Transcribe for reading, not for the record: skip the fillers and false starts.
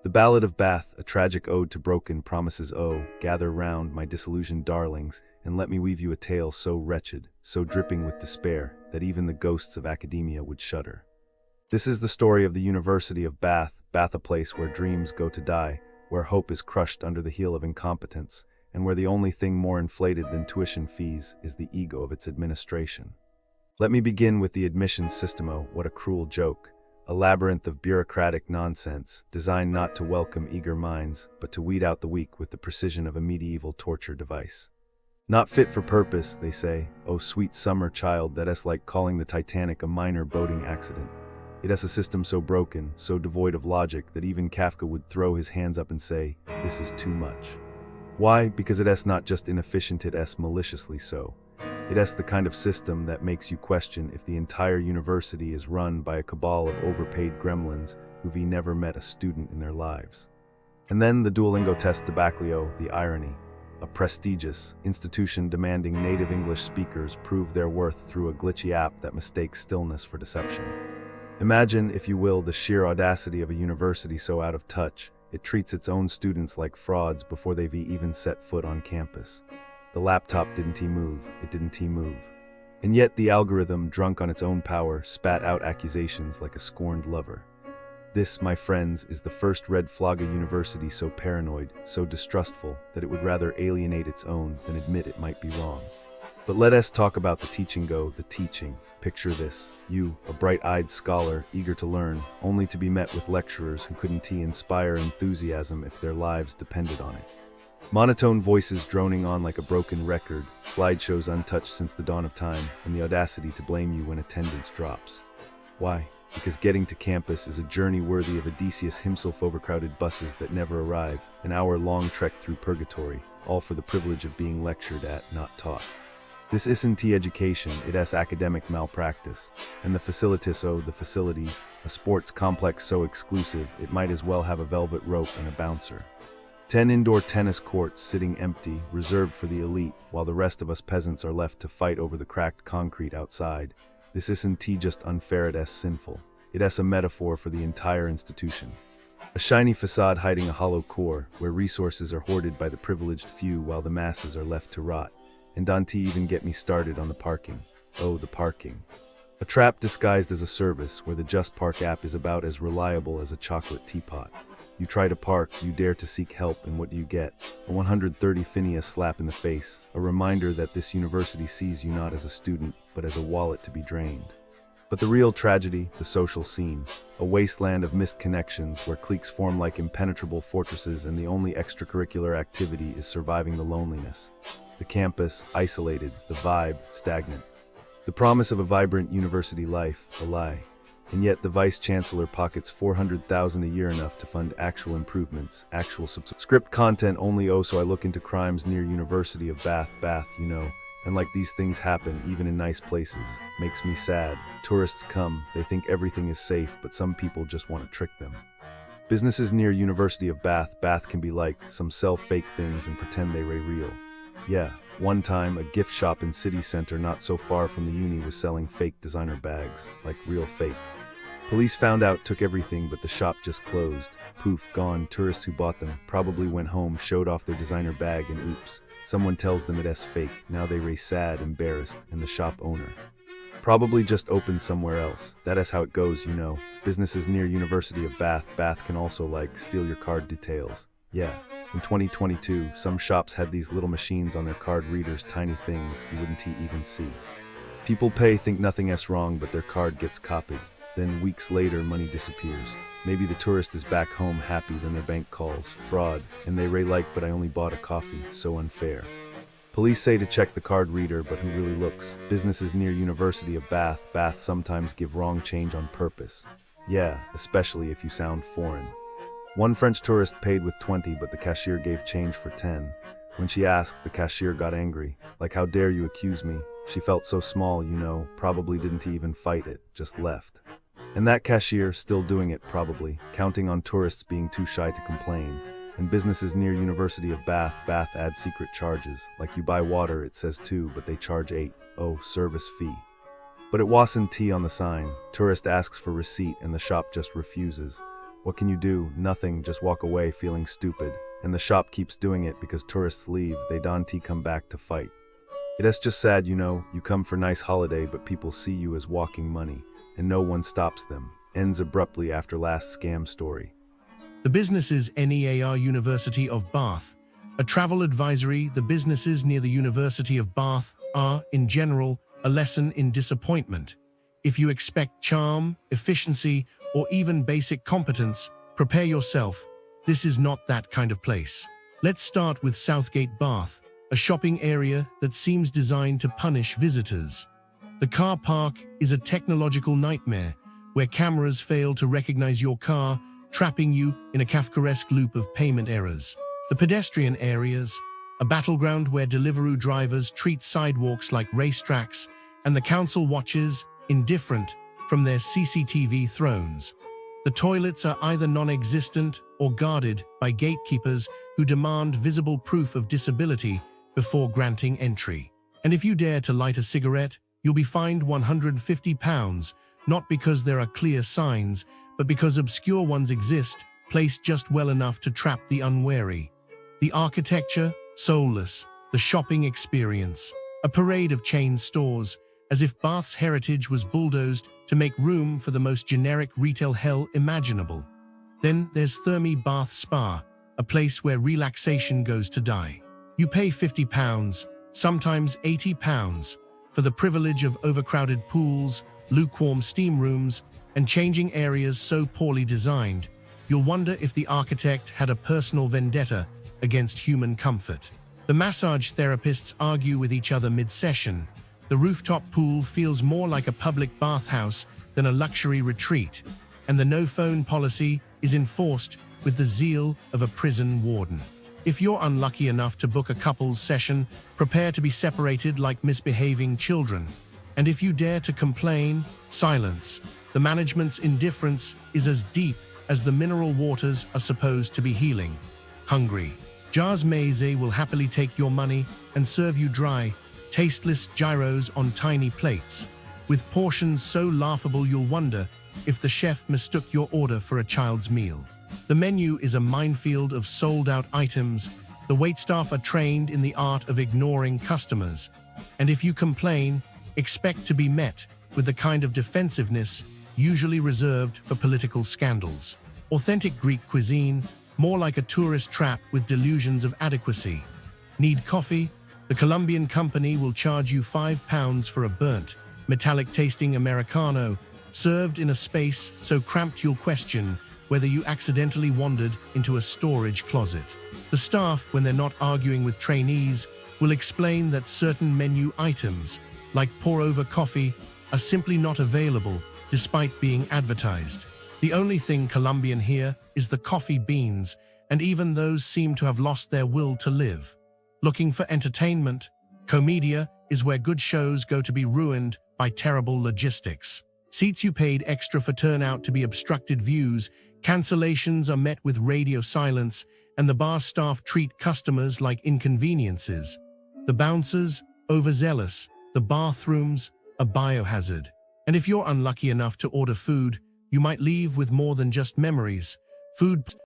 The Ballad of Bath, a tragic ode to broken promises. Oh, gather round, my disillusioned darlings, and let me weave you a tale so wretched, so dripping with despair, that even the ghosts of academia would shudder. This is the story of the University of Bath, Bath, a place where dreams go to die, where hope is crushed under the heel of incompetence, and where the only thing more inflated than tuition fees is the ego of its administration. Let me begin with the admissions system. Oh, what a cruel joke. A labyrinth of bureaucratic nonsense, designed not to welcome eager minds, but to weed out the weak with the precision of a medieval torture device. Not fit for purpose, they say. Oh, sweet summer child, that is like calling the Titanic a minor boating accident. It has a system so broken, so devoid of logic, that even Kafka would throw his hands up and say, this is too much. Why? Because it is not just inefficient, it is maliciously so. It is the kind of system that makes you question if the entire university is run by a cabal of overpaid gremlins who've never met a student in their lives. And then the Duolingo test debacle, the irony. A prestigious institution demanding native English speakers prove their worth through a glitchy app that mistakes stillness for deception. Imagine, if you will, the sheer audacity of a university so out of touch, it treats its own students like frauds before they've even set foot on campus. The laptop didn't move, it didn't move. And yet the algorithm, drunk on its own power, spat out accusations like a scorned lover. This, my friends, is the first red flag. A university so paranoid, so distrustful, that it would rather alienate its own than admit it might be wrong. But let us talk about the teaching. The teaching. Picture this, you, a bright-eyed scholar, eager to learn, only to be met with lecturers who couldn't inspire enthusiasm if their lives depended on it. Monotone voices droning on like a broken record, slideshows untouched since the dawn of time, and the audacity to blame you when attendance drops. Why? Because getting to campus is a journey worthy of Odysseus himself. Overcrowded buses that never arrive, an hour-long trek through purgatory, all for the privilege of being lectured at, not taught. This isn't education, it is academic malpractice. And the facilities, oh, the facilities, a sports complex so exclusive, it might as well have a velvet rope and a bouncer. 10 indoor tennis courts sitting empty, reserved for the elite, while the rest of us peasants are left to fight over the cracked concrete outside. This isn't just unfair, it is sinful. It is a metaphor for the entire institution. A shiny facade hiding a hollow core, where resources are hoarded by the privileged few while the masses are left to rot. And don't even get me started on the parking. Oh, the parking. A trap disguised as a service, where the Just Park app is about as reliable as a chocolate teapot. You try to park, you dare to seek help, and what do you get? A 130 Phineas slap in the face, a reminder that this university sees you not as a student, but as a wallet to be drained. But the real tragedy, the social scene, a wasteland of missed connections where cliques form like impenetrable fortresses and the only extracurricular activity is surviving the loneliness. The campus, isolated, the vibe, stagnant. The promise of a vibrant university life, a lie. And yet the Vice-Chancellor pockets $400,000 a year, enough to fund actual improvements, actual subscript content only. Oh, so I look into crimes near University of Bath, and like these things happen even in nice places. Makes me sad. Tourists come, they think everything is safe, but some people just want to trick them. Businesses near University of Bath can be like, some sell fake things and pretend they real. Yeah, one time a gift shop in city center not so far from the uni was selling fake designer bags, like real fake. Police found out, took everything, but the shop just closed. Poof, gone. Tourists who bought them probably went home, showed off their designer bag, and oops, someone tells them it is fake. Now they race sad, embarrassed, and the shop owner probably just opened somewhere else. That is how it goes, you know. Businesses near University of Bath can also like steal your card details. Yeah. In 2022, some shops had these little machines on their card readers, tiny things you wouldn't even see. People pay, think nothing is wrong, but their card gets copied. Then weeks later, money disappears. Maybe the tourist is back home happy, then their bank calls, fraud, and they but I only bought a coffee, so unfair. Police say to check the card reader, but who really looks? Businesses near University of Bath sometimes give wrong change on purpose. Yeah, especially if you sound foreign. One French tourist paid with 20, but the cashier gave change for 10. When she asked, the cashier got angry. Like, how dare you accuse me? She felt so small, you know, probably didn't even fight it, just left. And that cashier, still doing it probably, counting on tourists being too shy to complain. And businesses near University of Bath add secret charges. Like you buy water, it says 2, but they charge 8. Oh, service fee. But it wasn't tea on the sign. Tourist asks for receipt and the shop just refuses. What can you do? Nothing, just walk away feeling stupid. And the shop keeps doing it because tourists leave, they don't come back to fight. It's just sad, you come for nice holiday but people see you as walking money, and no one stops them. Ends abruptly after last scam story. The businesses NEAR University of Bath. A travel advisory, the businesses near the University of Bath are, in general, a lesson in disappointment. If you expect charm, efficiency, or even basic competence, prepare yourself. This is not that kind of place. Let's start with SouthGate Bath, a shopping area that seems designed to punish visitors. The car park is a technological nightmare where cameras fail to recognize your car, trapping you in a Kafkaesque loop of payment errors. The pedestrian areas, a battleground where Deliveroo drivers treat sidewalks like racetracks, and the council watches, indifferent, from their CCTV thrones. The toilets are either non-existent or guarded by gatekeepers who demand visible proof of disability before granting entry. And if you dare to light a cigarette, you'll be fined £150, not because there are clear signs, but because obscure ones exist, placed just well enough to trap the unwary. The architecture, soulless. The shopping experience, a parade of chain stores, as if Bath's heritage was bulldozed to make room for the most generic retail hell imaginable. Then there's Thermae Bath Spa, a place where relaxation goes to die. You pay £50, sometimes £80, for the privilege of overcrowded pools, lukewarm steam rooms, and changing areas so poorly designed, you'll wonder if the architect had a personal vendetta against human comfort. The massage therapists argue with each other mid-session. The rooftop pool feels more like a public bathhouse than a luxury retreat, and the no-phone policy is enforced with the zeal of a prison warden. If you're unlucky enough to book a couples session, prepare to be separated like misbehaving children. And if you dare to complain, silence. The management's indifference is as deep as the mineral waters are supposed to be healing. Hungry. Jars Meze will happily take your money and serve you dry, tasteless gyros on tiny plates, with portions so laughable you'll wonder if the chef mistook your order for a child's meal. The menu is a minefield of sold-out items. The waitstaff are trained in the art of ignoring customers. And if you complain, expect to be met with the kind of defensiveness usually reserved for political scandals. Authentic Greek cuisine, more like a tourist trap with delusions of adequacy. Need coffee? The Colombian Company will charge you £5 for a burnt, metallic-tasting Americano, served in a space so cramped you'll question whether you accidentally wandered into a storage closet. The staff, when they're not arguing with trainees, will explain that certain menu items, like pour-over coffee, are simply not available despite being advertised. The only thing Colombian here is the coffee beans, and even those seem to have lost their will to live. Looking for entertainment? Komedia is where good shows go to be ruined by terrible logistics. Seats you paid extra for turn out to be obstructed views, cancellations are met with radio silence, and the bar staff treat customers like inconveniences. The bouncers, overzealous. The bathrooms, a biohazard. And if you're unlucky enough to order food, you might leave with more than just memories. Food